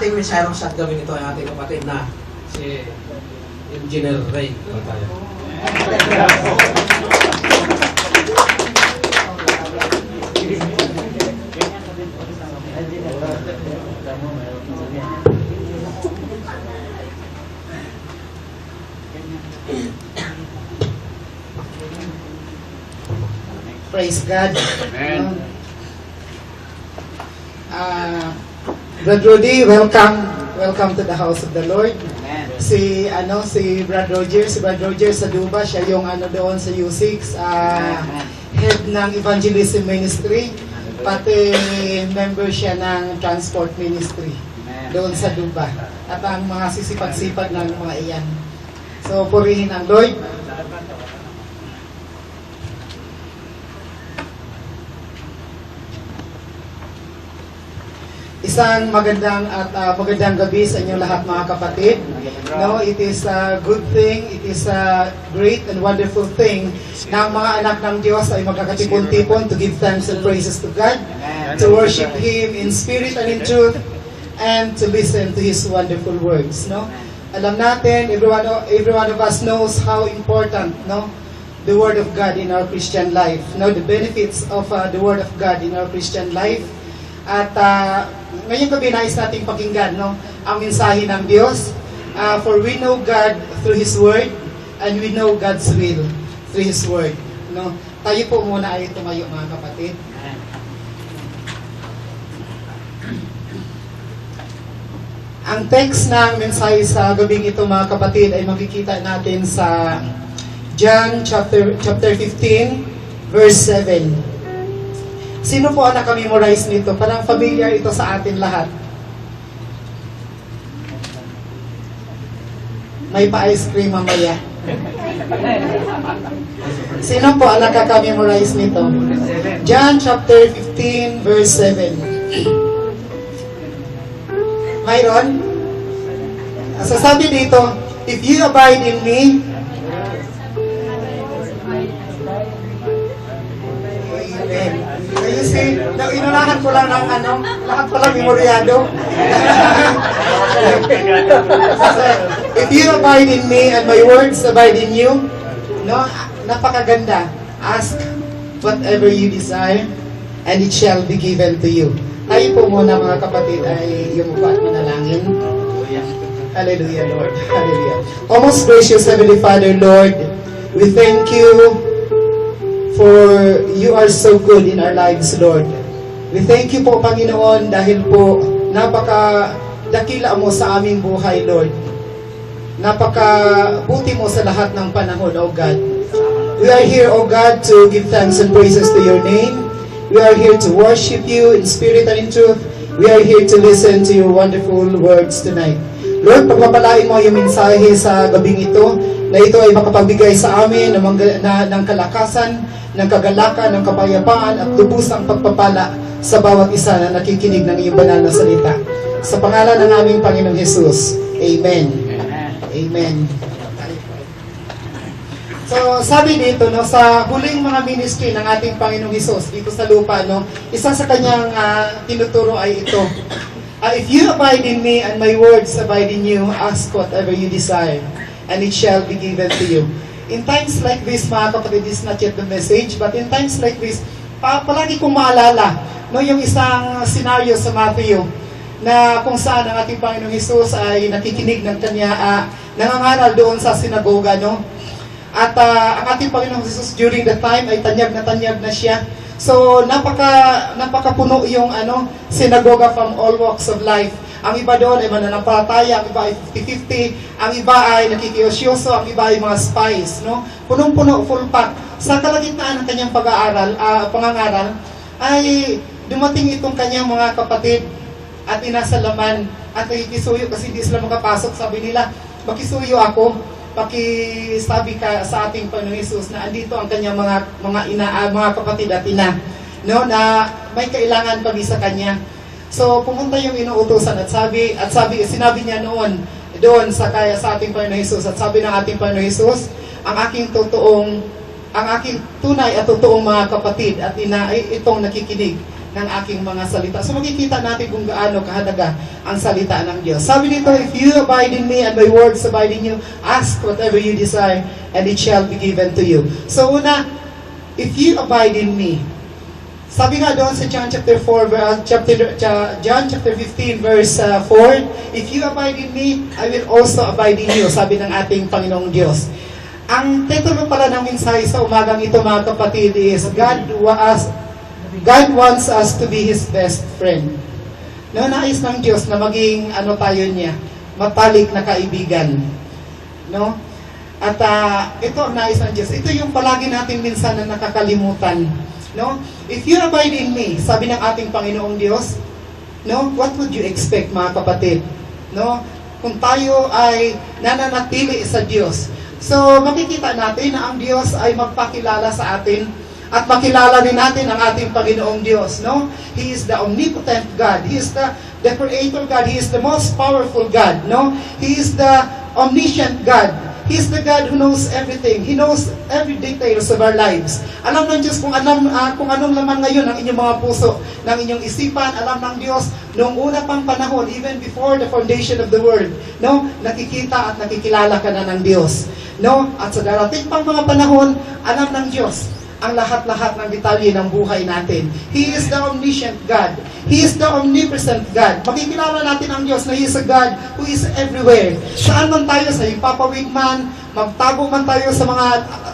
ating mensahe sa gawin ito ay ating kapatid na si Engineer Ray. Praise God. Amen. Brother Rudy, welcome to the house of the Lord. Amen. Si Brother Roger sa Duba, siya yung doon sa U6, head ng Evangelism Ministry, pati member siya ng Transport Ministry doon sa Duba. At ang mga sisipag-sipag ng mga iyan. So, purihin ang Lord. Isang magandang gabi sa inyo lahat mga kapatid. No, it is a good thing, it is a great and wonderful thing na ang mga anak ng Diyos ay magkakatipon-tipon to give thanks and praises to God, to worship Him in spirit and in truth, and to listen to His wonderful words. No, alam natin, every one of us knows how important, no, the Word of God in our Christian life. No, the benefits of the Word of God in our Christian life. At ngayong gabi nais nating pakinggan ang mensahe ng Diyos. For we know God through His Word and we know God's will through His Word. No? Tayo po muna ay tumayo mga kapatid. Ang text ng mensahe sa gabing ito mga kapatid ay makikita natin sa John chapter 15 verse 7. Sino po ang nakamemorize nito? Parang familiar ito sa atin lahat. May pa-ice cream mamaya. Sino po ang nakaka-memorize nito? John chapter 15 verse 7. Mayroon? Sasabi dito, if you abide in me, you see, inunahan ko lang ng lahat pala memoryado. If you abide in me and my words abide in you, no, napakaganda. Ask whatever you desire and it shall be given to you. Tayo po muna mga kapatid ay yumuko at manalangin. Hallelujah, Lord. Hallelujah. O most gracious Heavenly Father, Lord, we thank you for you are so good in our lives, Lord. We thank you po, Panginoon, dahil po napaka-dakila mo sa aming buhay, Lord. Napaka-buti mo sa lahat ng panahon, O God. We are here, O God, to give thanks and praises to your name. We are here to worship you in spirit and in truth. We are here to listen to your wonderful words tonight. Lord, pagpapalain mo yung mensahe sa gabing ito, na ito ay makapagbigay sa amin ng kalakasan, ng kagalakan, ng kapayapaan at lubusang pagpapala sa bawat isa na nakikinig ng iyong banal na salita. Sa pangalan ng aming Panginoong Jesus. Amen. Amen. So, sabi dito, sa huling mga ministry ng ating Panginoong Jesus dito sa lupa, isa sa kanyang tinuturo ay ito. If you abide in me and my words abide in you, ask whatever you desire, and it shall be given to you. In times like this, mga kapatid, this is not yet the message, but in times like this, palagi kong maalala, yung isang scenario sa Matthew, na kung saan ang ating Panginoong Jesus ay nakikinig ng kanya, nangangaral doon sa sinagoga, At ang ating Panginoong Jesus during the time ay tanyag na siya. So, napakapuno yung sinagoga from all walks of life. Ang iba doon ay mananampalataya, ang iba ay 50-50, ang iba ay nakikiyosyoso, ang iba ay mga spies, Punong-puno, full pack. Sa kalagitnaan ng kanyang pangangaral, ay dumating itong kanyang mga kapatid at inasalaman at nakikisuyo kasi hindi sila makapasok. Sabi nila, makisuyo ako, pakisabi ka sa ating Panginoong Jesus na andito ang kanyang mga kapatid at ina, na may kailangan kami sa kanya. So, pumunta yung inuutosan at sinabi niya doon sa ating Panginoon Jesus, at sabi ng ating Panginoon Jesus, ang aking tunay at totoong mga kapatid at ina ay itong nakikinig ng aking mga salita. So makikita natin kung gaano kahalaga ang salita ng Diyos. Sabi dito, if you abide in me and my words abide in you, ask whatever you desire and it shall be given to you. So una, if you abide in me, sabi nga doon sa John chapter 15 verse 4, if you abide in me, I will also abide in you, sabi ng ating Panginoong Diyos. Ang titulo pala ng mensahe sa umagang ito, mga kapatid, is God wants us to be His best friend. No, nais ng Diyos na maging tayo niya, matalik na kaibigan. No? At ito ang nais ng Diyos. Ito yung palagi natin minsan na nakakalimutan. No? If you abide in me, sabi ng ating Panginoong Diyos, no, what would you expect, mga kapatid? No? Kung tayo ay nananatili sa Diyos. So, makikita natin na ang Diyos ay magpakilala sa atin at makilala din natin ang ating Panginoong Diyos. No? He is the omnipotent God. He is the creator God. He is the most powerful God. No? He is the omniscient God. He is the God who knows everything. He knows every details of our lives. Alam ng Diyos kung anong laman ngayon ng inyong mga puso, ng inyong isipan. Alam ng Diyos noong una pang panahon, even before the foundation of the world. No? Nakikita at nakikilala ka na ng Diyos. No? At sa darating pang mga panahon, alam ng Diyos ang lahat-lahat ng detalye ng buhay natin. He is the omniscient God. He is the omnipresent God. Makikilala natin ang Diyos na He is a God who is everywhere. Saan man tayo, sa ipapawid man, magtago man tayo sa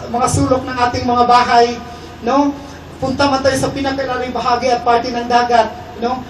mga sulok ng ating mga bahay, no? Punta man tayo sa pinakailalim bahagi at parte ng dagat, no?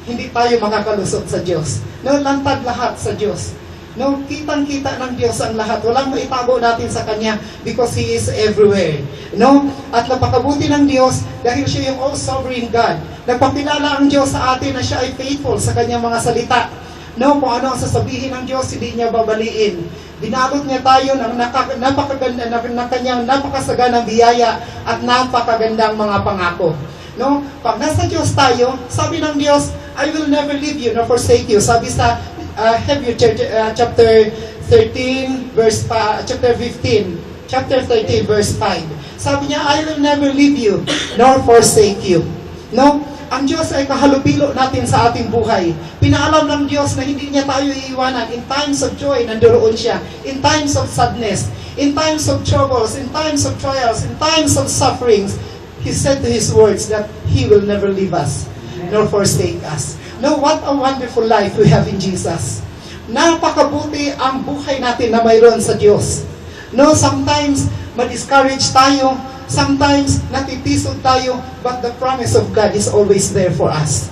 Hindi tayo makakalusot sa Diyos. No, lantad lahat sa Diyos. No, kitang-kita ng Diyos ang lahat. Walang maitago natin sa Kanya because He is everywhere. No? At napakabuti ng Diyos dahil Siya yung all-sovereign God. Nagpakilala ang Diyos sa atin na Siya ay faithful sa Kanyang mga salita. No, kung ano ang sasabihin ng Diyos, hindi Niya babaliin. Binalot Niya tayo ng napakaganda ng Kanyang napakasaganang biyaya at napakagandang mga pangako. No? Pag nasa Diyos tayo, sabi ng Diyos, I will never leave you nor forsake you. Sabi sa Hebrew chapter 13 verse chapter 15 chapter 13 verse 5. Sabi niya, I will never leave you nor forsake you. No? Ang Diyos ay kahalupilo natin sa ating buhay. Pinaalam ng Diyos na hindi niya tayo iiwanan. In times of joy, nandoon siya. In times of sadness, in times of troubles, in times of trials, in times of sufferings, He said to His words that He will never leave us nor forsake us. No, what a wonderful life we have in Jesus. Napakabuti ang buhay natin na mayroon sa Diyos. No, sometimes ma-discourage tayo, sometimes natitisod tayo, but the promise of God is always there for us.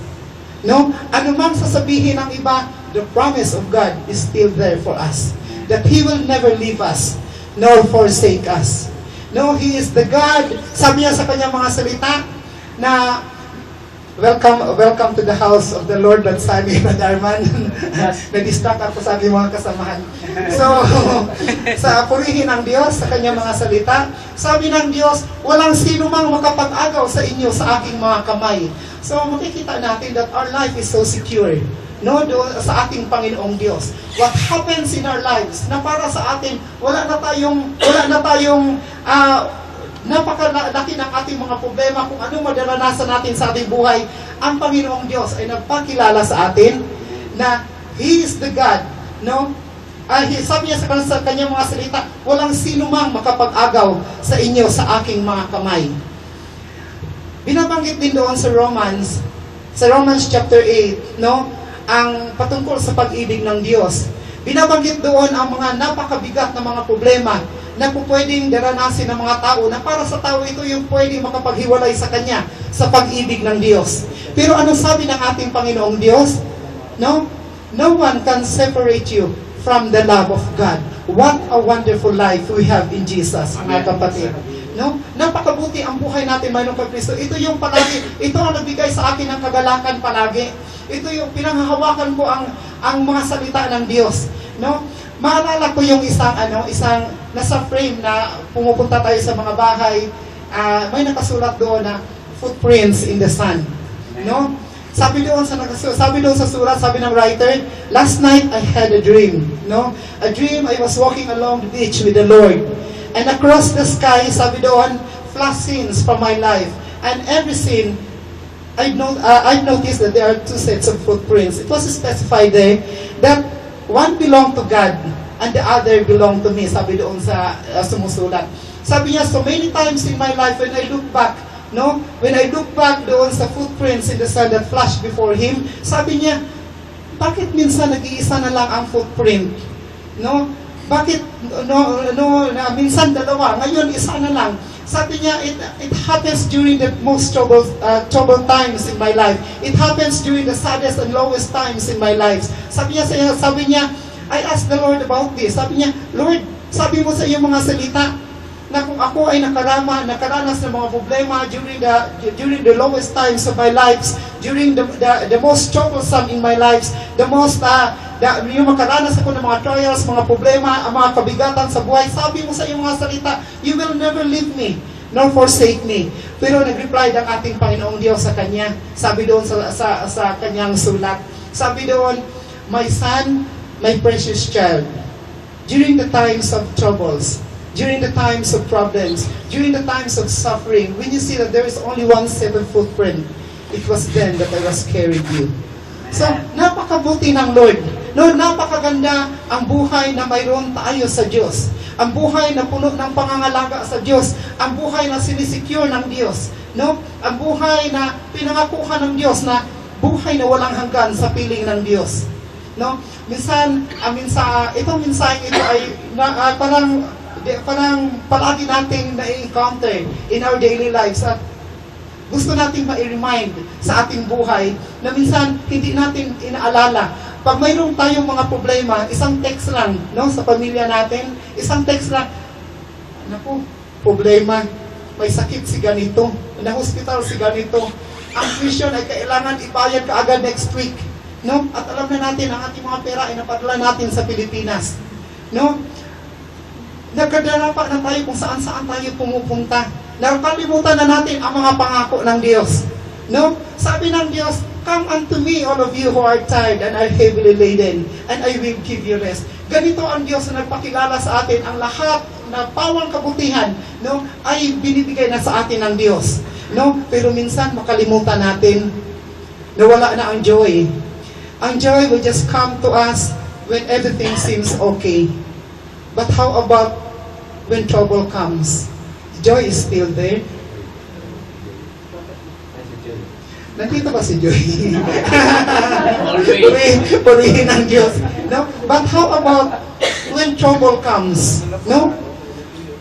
No, ano man sasabihin ng iba, the promise of God is still there for us. That He will never leave us nor forsake us. No, He is the God, sabi niya sa kanyang mga salita, na welcome to the house of the Lord, at sabi ni Darman, na-distract ako sa aking mga kasamahan. So, sa purihin ng Diyos, sa kanyang mga salita, sabi ng Diyos, walang sino mang makapag-agaw sa inyo sa aking mga kamay. So, makikita natin that our life is so secure. No, doon sa ating Panginoong Diyos. What happens in our lives, na para sa atin, wala na tayong napakalaki ng ating mga problema, kung ano madaranasan natin sa ating buhay, ang Panginoong Diyos ay nagpakilala sa atin na He is the God, no? Sabi niya sa kanyang mga salita, walang sino mang makapag-agaw sa inyo sa aking mga kamay. Binabanggit din doon sa Romans chapter 8, no? Ang patungkol sa pag-ibig ng Diyos. Binabanggit doon ang mga napakabigat na mga problema na pwedeng daranasin ng mga tao, na para sa tao ito yung pwedeng makapaghiwalay sa Kanya sa pag-ibig ng Diyos. Pero ano sabi ng ating Panginoong Diyos? No? No one can separate you from the love of God. What a wonderful life we have in Jesus, mga kapatid. No? Napakabuti ang buhay natin mayroon kay Kristo. Ito yung palagi, ito ang nagbigay sa akin ng kagalakan palagi. Ito yung pinanghahawakan ko ang mga salita ng Diyos. No? Maalala ko yung isang nasa frame na pumupunta tayo sa mga bahay, may nakasulat doon na footprints in the sand. No? Sabi doon sa surat, sabi ng writer, last night I had a dream. No? A dream, I was walking along the beach with the Lord. And across the sky, sabi doon, flash scenes from my life. And every scene I've noticed that there are two sets of footprints. It was specified there that one belonged to God and the other belonged to me, sabi doon sa sumusulat. Sabi niya, so many times in my life when I look back, no, when I look back doon sa footprints in the sand that flashed before him, sabi niya, bakit minsan nag-iisa na lang ang footprint? No? Bakit minsan dalawa, ngayon isa na lang. Sabi niya, it happens during the most troubled times in my life. It happens during the saddest and lowest times in my life. Sabi niya, I asked the Lord about this. Sabi niya, Lord, sabi mo sa iyong mga salita na kung ako ay nakaranas ng mga problema during the lowest times of my life, during the most troublesome in my life, yung makaranas ako ng mga trials, mga problema, ang mga kabigatan sa buhay, sabi mo sa iyong mga salita, you will never leave me, nor forsake me. Pero nag-reply ang ating Panginoong Diyos sa Kanya. Sabi doon sa Kanyang sulat. Sabi doon, my son, my precious child, during the times of troubles, during the times of problems, during the times of suffering, when you see that there is only one set of footprint, it was then that I was carried you. So, napakabuti ng Lord. Lord, napakaganda ang buhay na mayroon tayo sa Diyos. Ang buhay na puno ng pangangalaga sa Diyos. Ang buhay na sinisecure ng Diyos. No? Ang buhay na pinangakuhan ng Diyos na buhay na walang hanggan sa piling ng Diyos. No? Minsan, itong mensahe ito ay parang palagi nating na-encounter in our daily lives at gusto nating ma-remind sa ating buhay na minsan hindi natin inaalala. Pag mayroon tayong mga problema, isang text lang, no, sa pamilya natin, isang text lang, naku, problema, may sakit si ganito, na-hospital si ganito, ang tuition ay kailangan ibayad ka agad next week, no? At alam na natin, ang ating mga pera ay napadala natin sa Pilipinas, no? Nagkadarapa na tayo kung saan-saan tayo pumupunta. Nakalimutan na natin ang mga pangako ng Diyos. No? Sabi ng Diyos, come unto me, all of you who are tired and are heavily laden, and I will give you rest. Ganito ang Diyos na nagpakilala sa atin, ang lahat na pawang kabutihan, no, ay binibigay na sa atin ng Diyos. No? Pero minsan makalimutan natin na wala na ang joy. Ang joy will just come to us when everything seems okay. But how about when trouble comes? Joy is still there. Nandito ba si Joy? Purihin ang Diyos. No? But how about when trouble comes? No?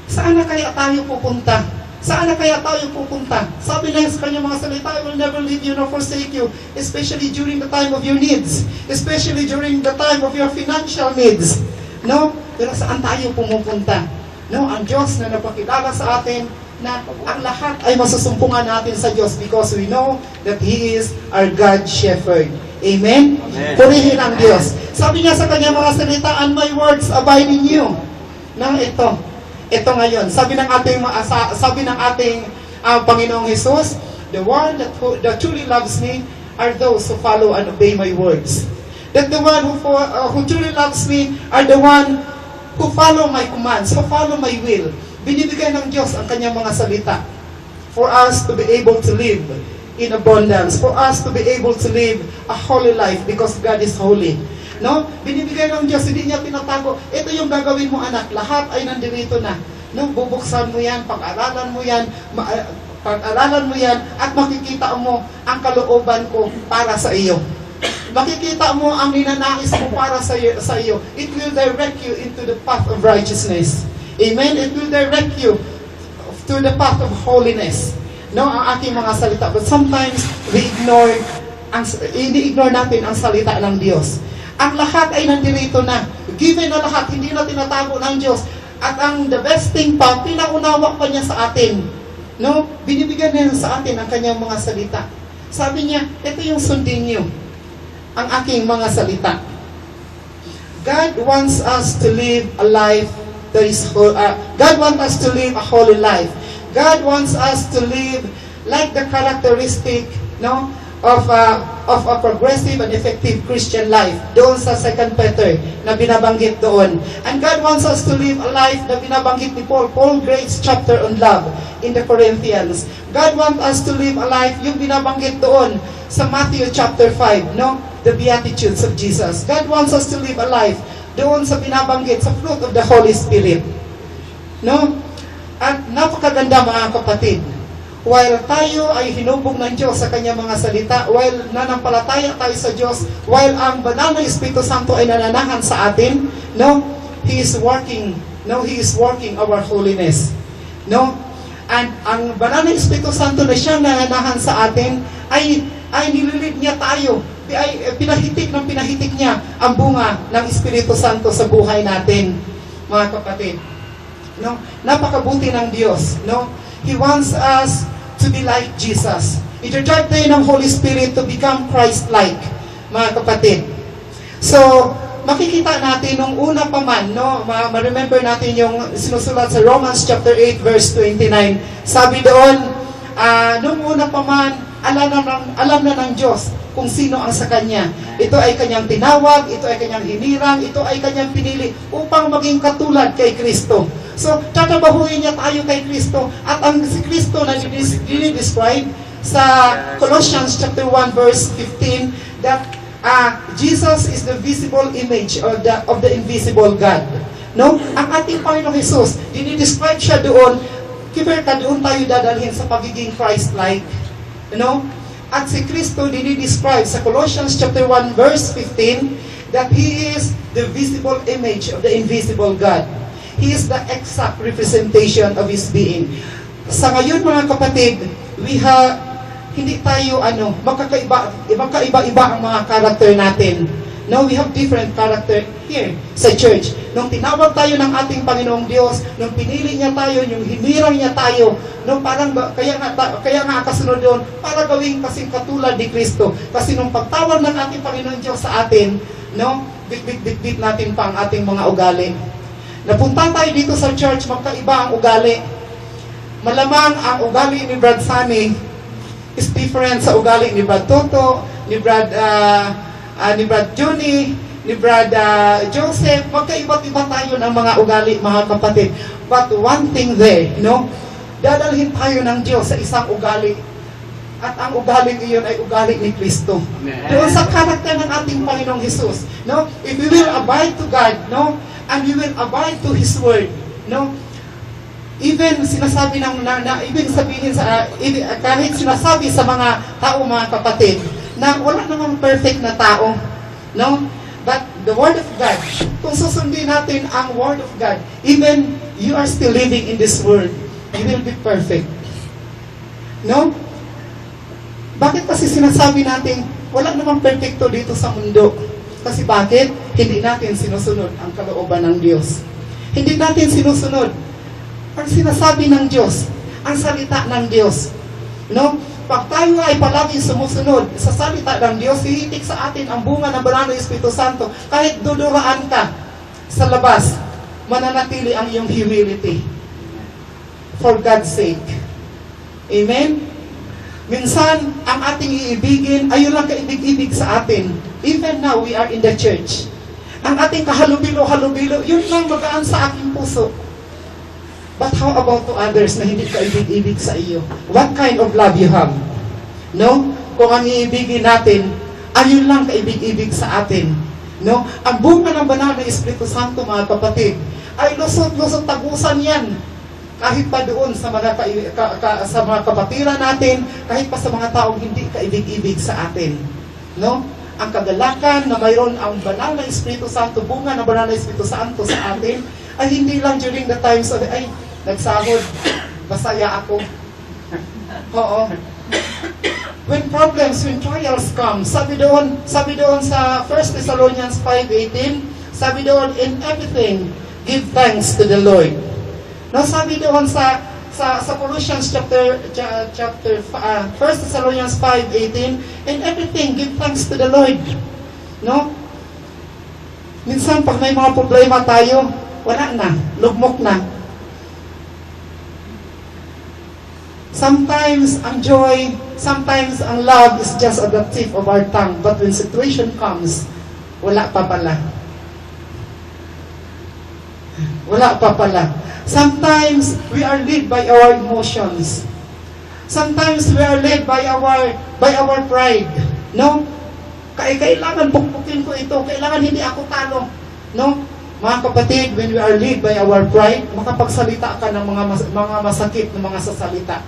Saan na kaya tayo pupunta? Saan na kaya tayo pupunta? Sabi na sa kanyang mga salita, I will never leave you nor forsake you, especially during the time of your needs, especially during the time of your financial needs. No? Pero saan tayo pumupunta? No, ang Diyos na napakilala sa atin na ang lahat ay masusumpungan natin sa Diyos because we know that He is our God Shepherd. Amen? Purihin ang Diyos. Sabi niya sa kanyang mga salita, and my words abide in you. Nang ito ngayon, sabi ng ating Panginoong Jesus, the one that truly loves me are those who follow and obey my words. That the one who truly loves me are the one who follow my commands, who follow my will. Binibigay ng Diyos ang kanyang mga salita for us to be able to live in abundance, for us to be able to live a holy life because God is holy. No? Binibigay ng Diyos, hindi niya tinatago. Ito yung gagawin mo, anak. Lahat ay nandito na. No? Bubuksan mo yan, pag-aralan mo yan, at makikita mo ang kalooban ko para sa iyo. Makikita mo ang ninanais mo para sa iyo. It will direct you into the path of righteousness. Amen? It will direct you to the path of holiness. No, ang aking mga salita. But sometimes, ini-ignore natin ang salita ng Diyos. Ang lahat ay nandito na. Given na lahat, hindi na tinatago ng Diyos. At ang the best thing pa, pinaunawa pa niya sa atin. No? Binibigyan niya sa atin ang kanyang mga salita. Sabi niya, ito yung sundin niyo. Ang aking mga salita. God wants us to live a life that is God wants us to live a holy life. God wants us to live like the characteristic, no, of a progressive and effective Christian life. Doon sa 2 Peter na binabanggit doon. And God wants us to live a life na binabanggit ni Paul. Paul grades chapter on love in the Corinthians. God wants us to live a life yung binabanggit doon sa Matthew chapter 5, no? The Beatitudes of Jesus. God wants us to live a life doon sa binabanggit sa fruit of the Holy Spirit. No? At napakaganda mga kapatid. While tayo ay hinubog ng Diyos sa kanyang mga salita, while nanampalataya tayo sa Diyos, while ang banal na Espiritu Santo ay nananahan sa atin, no? He is working our holiness. No? And ang banal na Espiritu Santo na siyang nananahan sa atin ay nililid niya tayo. Ay pinahitik niya ang bunga ng Espiritu Santo sa buhay natin, mga kapatid. No? Napakabuti ng Diyos, no? He wants us to be like Jesus. I-drive tayo ng Holy Spirit to become Christ-like, mga kapatid. So, makikita natin nung una pa man, no? Ma-remember natin yung sinusulat sa Romans chapter 8 verse 29. Sabi doon, nung una pa man, alam na ng Diyos kung sino ang sa Kanya. Ito ay Kanyang tinawag, ito ay Kanyang hinirang, ito ay Kanyang pinili upang maging katulad kay Kristo. So, tatabahuin niya tayo kay Kristo. At ang si Kristo na dinidescribe sa Colossians chapter 1 verse 15 that Jesus is the visible image of the invisible God. No? Ang ating Panginoong Jesus, dinidescribe siya doon, doon tayo dadalhin sa pagiging Christ-like. You know? At si Kristo dinidescribe sa Colossians chapter 1 verse 15 that He is the visible image of the invisible God. He is the exact representation of His being. Sa ngayon mga kapatid, hindi tayo magkaiba-iba ang mga character natin. No, we have different character here sa church. Nung tinawag tayo ng ating Panginoong Diyos, nung pinili niya tayo, yung hinirang niya tayo, no, parang kaya nga kasunod doon para gawing kasing katulad ni Kristo. Kasi nung pagtawag ng ating Panginoong Diyos sa atin, no, bit natin pa ang ating mga ugali. Napunta tayo dito sa church, magkaiba ang ugali. Malamang ang ugali ni Brad Sunny is different sa ugali ni Brad Toto, ni Brad Johnny, ni Brad Joseph. Magkaiba't-iba tayo ng mga ugali, mga kapatid. But one thing there, no? Dadalhin tayo ng Diyos sa isang ugali. At ang ugali iyon ay ugali ni Kristo. Doon sa karakter ng ating Panginoong Jesus, no? If we will abide to God, no? And we will abide to His Word, no? Even sinasabi ibig sabihin kahit sinasabi sa mga tao, mga kapatid, na wala namang perfect na tao, no? But the Word of God, kung susundin natin ang Word of God, even you are still living in this world, you will be perfect. No? Bakit kasi sinasabi natin, wala namang perfecto dito sa mundo? Kasi bakit? Hindi natin sinusunod ang kalooban ng Diyos. Hindi natin sinusunod ang sinasabi ng Diyos, ang salita ng Diyos. No? Pag tayo ay palaging sumusunod sa salita ng Diyos, hihitik sa atin ang bunga ng banal na Espiritu Santo. Kahit duduraan ka sa labas, mananatili ang iyong humility. For God's sake. Amen? Minsan, ang ating iibigin, ayun lang kaibig-ibig sa atin. Even now, we are in the church. Ang ating kahalubilo-halubilo, yun lang magaan sa aking puso. But how about to others na hindi kaibig-ibig sa iyo? What kind of love you have? No? Kung ang iibigin natin, ayun lang kaibig-ibig sa atin. No? Ang bunga ng banal na Espiritu Santo, mga kapatid, ay lusot-lusot tagusan yan. Kahit pa doon sa mga kapatiran natin, kahit pa sa mga taong hindi kaibig-ibig sa atin. No? Ang kagalakan na mayroon ang banal na Espiritu Santo, bunga ng banal na Espiritu Santo sa atin, ay hindi lang during the times of, nagsahod, masaya ako. Oo. When problems, when trials come, sabi doon sa 1 Thessalonians 5:18, sabi doon, in everything, give thanks to the Lord. No, sabi doon sa Colossians chapter 1 Thessalonians 5:18, in everything, give thanks to the Lord. No? Minsan, pag may mga problema tayo, wala na, lugmok na. Sometimes ang joy, sometimes ang love is just at the tip of our tongue. But when situation comes, wala pa pala. Wala pa pala. Sometimes we are led by our emotions. Sometimes we are led by our pride. No? Kailangan pukpukin ko ito. Kailangan hindi ako talo. No? Mga kapatid, when we are led by our pride, makapagsalita ka ng mga masakit na mga sasalita.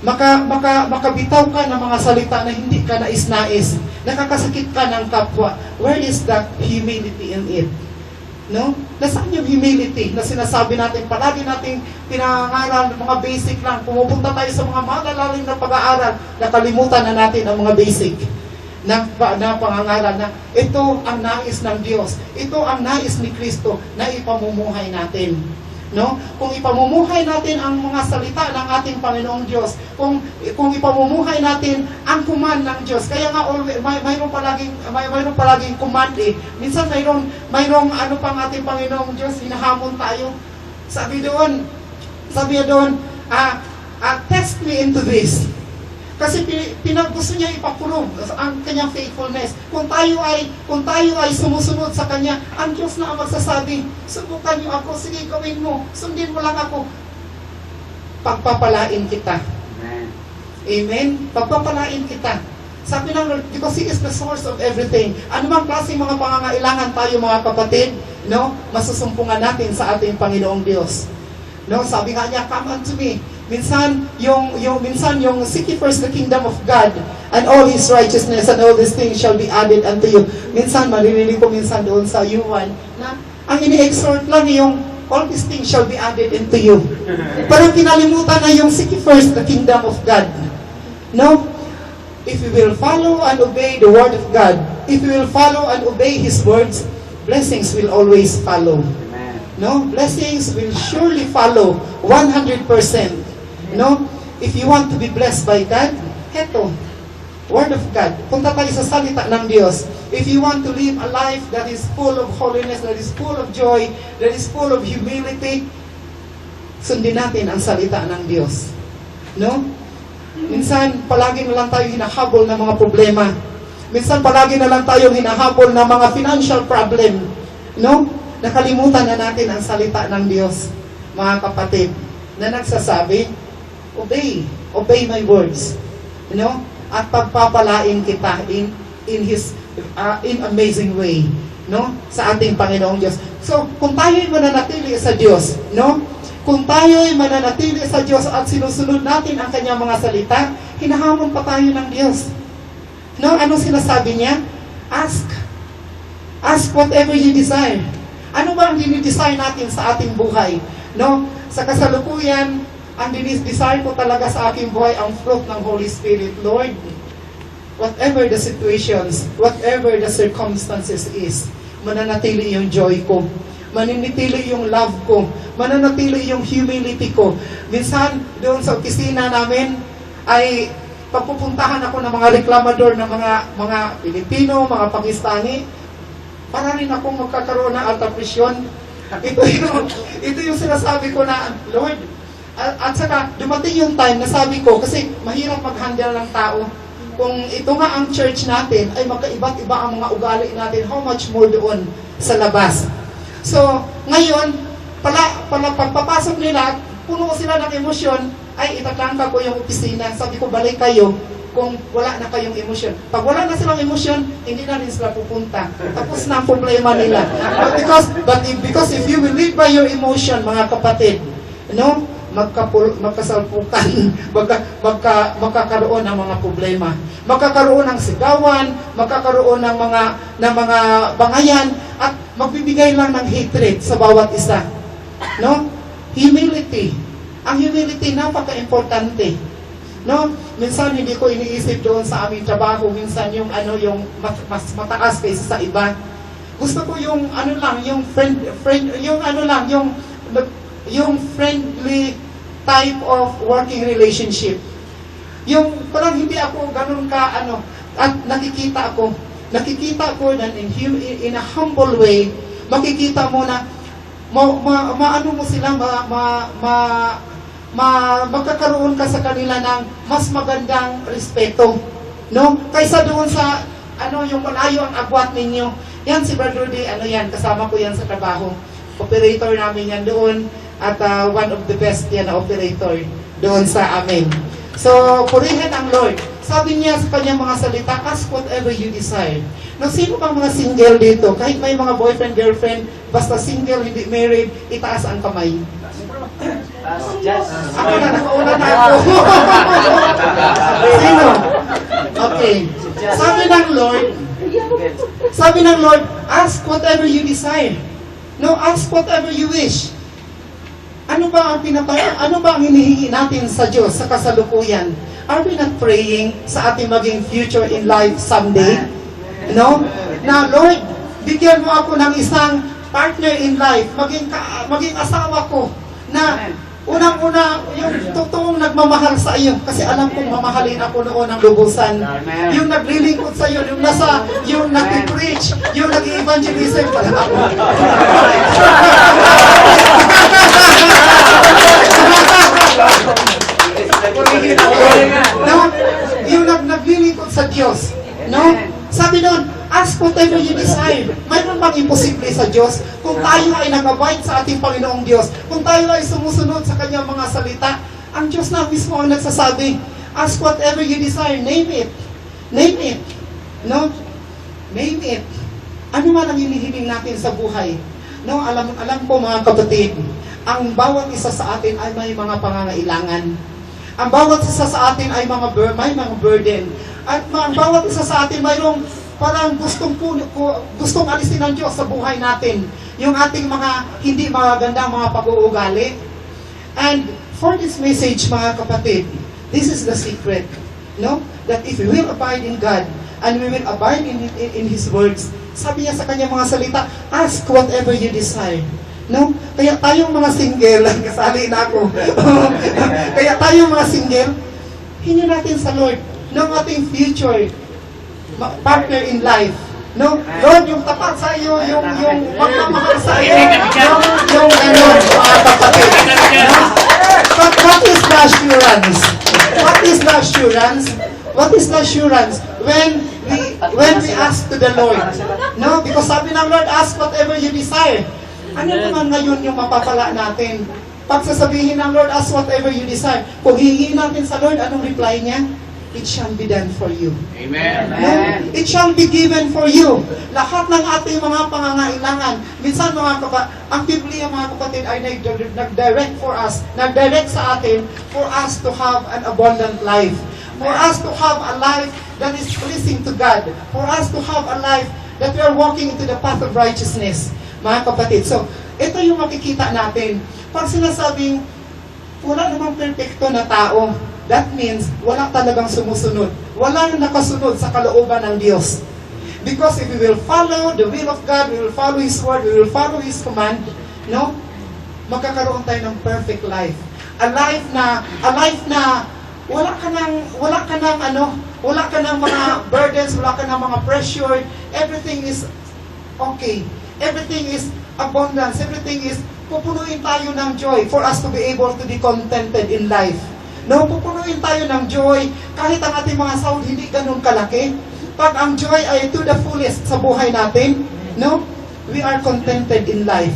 Makabitaw ka ng mga salita na hindi ka nais-nais. Nakakasakit ka ng kapwa. Where is that humility in it? No? Nasaan yung humility na sinasabi natin, palagi nating pinangaral ng mga basic lang. Pumupunta tayo sa mga malalalim na pag-aaral, nakalimutan na natin ang mga basic na pangangaral na ito ang nais ng Diyos. Ito ang nais ni Kristo na ipamumuhay natin. No? Kung ipamumuhay natin ang mga salita ng ating Panginoong Diyos, kung ipamumuhay natin ang command ng Diyos, kaya nga always, mayroong palaging command eh. Minsan mayroong ano pang ating Panginoong Diyos, hinahamon tayo. Sabi doon, test me into this. Kasi gusto niya ipaprove ang kanyang faithfulness. Kung tayo ay sumusunod sa kanya, ang Diyos na ang magsasabi, subukan niyo ako, sige gawin mo, sundin mo lang ako. Pagpapalain kita. Amen. Amen? Pagpapalain kita. Sabi ng Lord, because He is the source of everything. Ano mang klaseng mga pangangailangan tayo mga kapatid, no? Masusumpungan natin sa ating Panginoong Diyos. No? Sabi nga niya, come unto me. Minsan yung seek ye first the kingdom of God and all His righteousness and all these things shall be added unto you. Minsan, maririnig ko minsan doon sa Yuan na ang ini-exhort lang yung all these things shall be added into you. Parang kinalimutan na yung seek ye first the kingdom of God. No? If we will follow and obey the word of God, if we will follow and obey His words, blessings will always follow. No? Blessings will surely follow 100%. No? If you want to be blessed by God, heto, Word of God. Punta tayo sa salita ng Diyos. If you want to live a life that is full of holiness, that is full of joy, that is full of humility, sundin natin ang salita ng Diyos. No? Minsan, palagi na lang tayo hinahabol ng mga problema. Minsan, palagi na lang tayo hinahabol ng mga financial problem. No? Nakalimutan na natin ang salita ng Diyos, mga kapatid, na nagsasabi, obey my words. You know? At pagpapalain kita in amazing way, no? Sa ating Panginoong Diyos. So, kung tayo'y mananatili sa Diyos, no? Kung tayo'y mananatili sa Diyos at sinusunod natin ang kanyang mga salita, hinahamon pa tayo ng Diyos. No? Anong sinasabi niya? Ask whatever you desire. Ano ba ang dinidesire natin sa ating buhay? No? Sa kasalukuyan, ang desire ko talaga sa aking buhay ang fruit ng Holy Spirit. Lord, whatever the situations, whatever the circumstances is, mananatili yung joy ko, mananatili yung love ko, mananatili yung humility ko. Minsan, doon sa opisina namin, ay pagpupuntahan ako ng mga reklamador ng mga Pilipino, mga Pakistani, para rin akong magkakaroon ng alta presyon. Ito yung sinasabi ko na, Lord, at saka, dumating yung time na sabi ko, kasi mahirap mag-handle ng tao. Kung ito nga ang church natin, ay magkaiba't iba ang mga ugali natin, how much more doon sa labas. So, ngayon, pagpapasok nila, puno sila ng emosyon, ay itatangka ko yung opisina. Sabi ko, balik kayo kung wala na kayong emosyon. Pag wala na silang emosyon, hindi na rin sila pupunta. Tapos na ang problema nila. Because if you will live by your emotion, mga kapatid, no? Magkasalpukan, magkakaroon ng mga problema, magkakaroon ng sigawan, magkakaroon ng mga bangayan, at magbibigay lang ng hatred sa bawat isa. No? Humility. Ang humility napaka-importante. No? Minsan hindi ko iniisip doon sa aming trabaho, minsan yung mas mataas kaysa sa iba. Gusto ko yung yung friendly type of working relationship. Yung parang hindi ako ganun ka at nakikita ko na in a humble way, makikita mo na maano mo sila magkakaroon ka sa kanila ng mas magandang respeto, no? Kaysa doon sa yung malayo ang agwat ninyo. Yan si Brother Rudy, kasama ko yan sa trabaho. Operator namin yan doon at one of the best yan na operator doon sa amin. So, purihin ang Lord. Sabi niya sa kanyang mga salita, ask whatever you desire. No, sino bang mga single dito? Kahit may mga boyfriend, girlfriend, basta single, hindi married, itaas ang kamay. Ako na, nakauna na ako. Sino? Okay. Sabi ng Lord, ask whatever you desire. No, ask whatever you wish. Ano ba ang hinihingi natin sa Diyos sa kasalukuyan? Are we not praying sa ating maging future in life someday? No? Na, Lord, bigyan mo ako ng isang partner in life, maging asawa ko, na unang-una, yung totoong nagmamahal sa iyo, kasi alam kong mamahalin ako noon ng lubusan. Yung naglilingkod sa iyo, yung nag-preach, yung nag-evangelism, pala ako. No? Yung naglilingkod sa Diyos. No? Sabi doon, ask whatever you desire. Mayroon bang imposible sa Diyos? Kung tayo ay nag-abide sa ating Panginoong Diyos, kung tayo ay sumusunod sa Kanyang mga salita, ang Diyos na mismo ang nagsasabi, ask whatever you desire, name it. Name it. No? Name it. Ano man ang hinihiling natin sa buhay? No, alam ko mga kapatid, ang bawat isa sa atin ay may mga pangangailangan. Ang bawat isa sa atin ay may mga burden. At ang bawat isa sa atin mayroong parang gustong alisin ng Diyos sa buhay natin. Yung ating mga hindi magandang mga pag-uugali. And for this message, mga kapatid, this is the secret. No? That if we will abide in God, and we will abide in His words, sabi niya sa kanyang mga salita, ask whatever you desire. No? Kaya tayong mga single, kasali na ako. Kaya tayong mga single, hingi natin sa Lord ng ating future partner in life. No? Lord, yung tapat sa iyo, yung magmamahal sa iyo, yung gano'n, mga kapatid. No? But what is the assurance? What is the assurance? What is the assurance? When we ask to the Lord. No? Because sabi ng Lord, ask whatever you desire. Ano naman ngayon yung mapapala natin? Pag sasabihin ng Lord, ask whatever you desire. Kung hihingi natin sa Lord, anong reply niya? It shall be done for you. Amen. No? It shall be given for you. Lahat ng ating mga pangangailangan. Minsan ang Biblia mga kapatid ay nag-direct for us, nag-direct sa atin for us to have an abundant life. For us to have a life that is pleasing to God. For us to have a life that we are walking into the path of righteousness. Mga kapatid, so ito yung makikita natin. Pag sinasabing wala namang perfecto na tao, that means wala talagang sumusunod. Walang nakasunod sa kalooban ng Diyos. Because if we will follow the will of God, we will follow His word, we will follow His command, no? Magkakaroon tayo ng perfect life. A life na wala ka ng mga burdens, wala ka ng mga pressure. Everything is okay. Everything is abundance. Everything is pupunuin tayo ng joy for us to be able to be contented in life. No, pupunuin tayo ng joy kahit ang ating mga sahod hindi ganun kalaki. Pag ang joy ay to the fullest sa buhay natin, no, we are contented in life.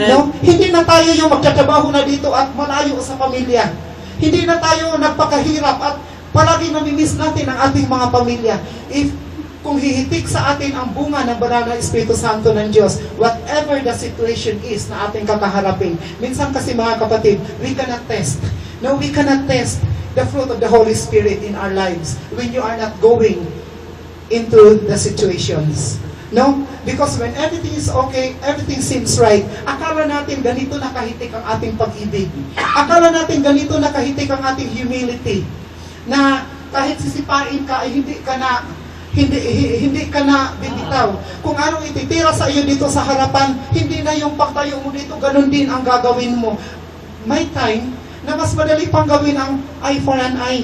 No, hindi na tayo yung magtatrabaho na dito at malayo sa pamilya. Hindi na tayo nagpakahirap at palagi namimiss natin ang ating mga pamilya. Kung hihitik sa atin ang bunga ng banal na Espiritu Santo ng Diyos, whatever the situation is na ating kakaharapin. Minsan kasi mga kapatid, we cannot test. No, we cannot test the fruit of the Holy Spirit in our lives when you are not going into the situations. No? Because when everything is okay, everything seems right, akala natin ganito nakahitik ang ating pag-ibig. Akala natin ganito nakahitik ang ating humility. Na kahit sisipain ka, ay hindi ka na bibitaw. Kung anong ititira sa iyo dito sa harapan, hindi na yung pagtayo mo dito, ganun din ang gagawin mo. May time na mas madali pang gawin ang eye for an eye.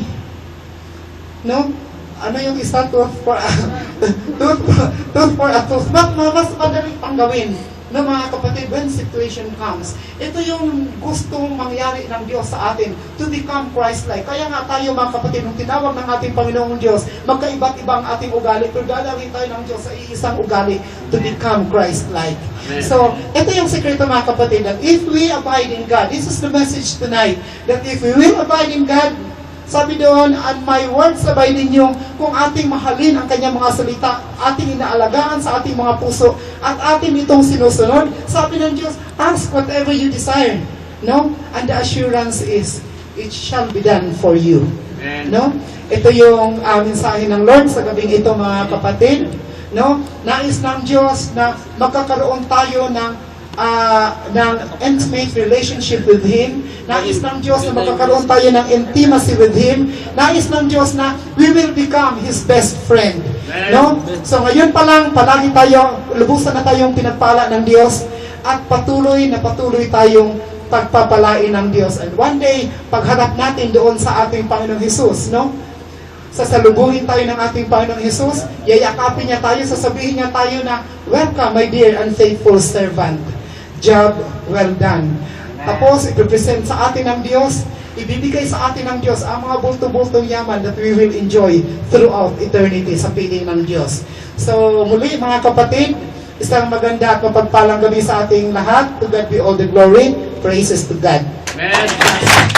No? Ano yung isa? Tooth for a tooth. Mas madali pang gawin. No, mga kapatid, when situation comes, ito yung gustong mangyari ng Diyos sa atin, to become Christ-like. Kaya nga tayo, mga kapatid, nung tinawag ng ating Panginoong Diyos, magkaiba't ibang ating ugali, pero dadalhin tayo ng Diyos sa iisang ugali, to become Christ-like. Amen. So, ito yung sekreto, mga kapatid, that if we abide in God, this is the message tonight, that if we will abide in God, sabi doon, and my words abide in you, kung ating mahalin ang kanyang mga salita, ating inaalagaan sa ating mga puso, at ating itong sinusunod, sabi ng Diyos, ask whatever you desire. No? And the assurance is, it shall be done for you. Amen. No? Ito yung mensahe ng Lord sa gabing ito, mga kapatid. No? Nais ng Diyos na magkakaroon tayo ng intimate relationship with Him. Nais ng Diyos na magkakaroon tayo ng intimacy with Him. Nais ng Diyos na we will become His best friend. No? So ngayon pa lang, palagi tayo, lubusan na tayong pinagpala ng Diyos at patuloy tayong pagpapalain ng Diyos. And one day, pagharap natin doon sa ating Panginoong Hesus, no? Sasalubungin tayo ng ating Panginoong Hesus, yayakapin niya tayo, sasabihin niya tayo na, welcome my dear and faithful servant. Job well done. Tapos, ipipresent sa atin ng Diyos, ibibigay sa atin ng Diyos ang mga bulto-bultong yaman that we will enjoy throughout eternity sa piling ng Diyos. So, muli mga kapatid, isang maganda at mapagpalang gabi sa ating lahat. To God be all the glory. Praises to God. Amen.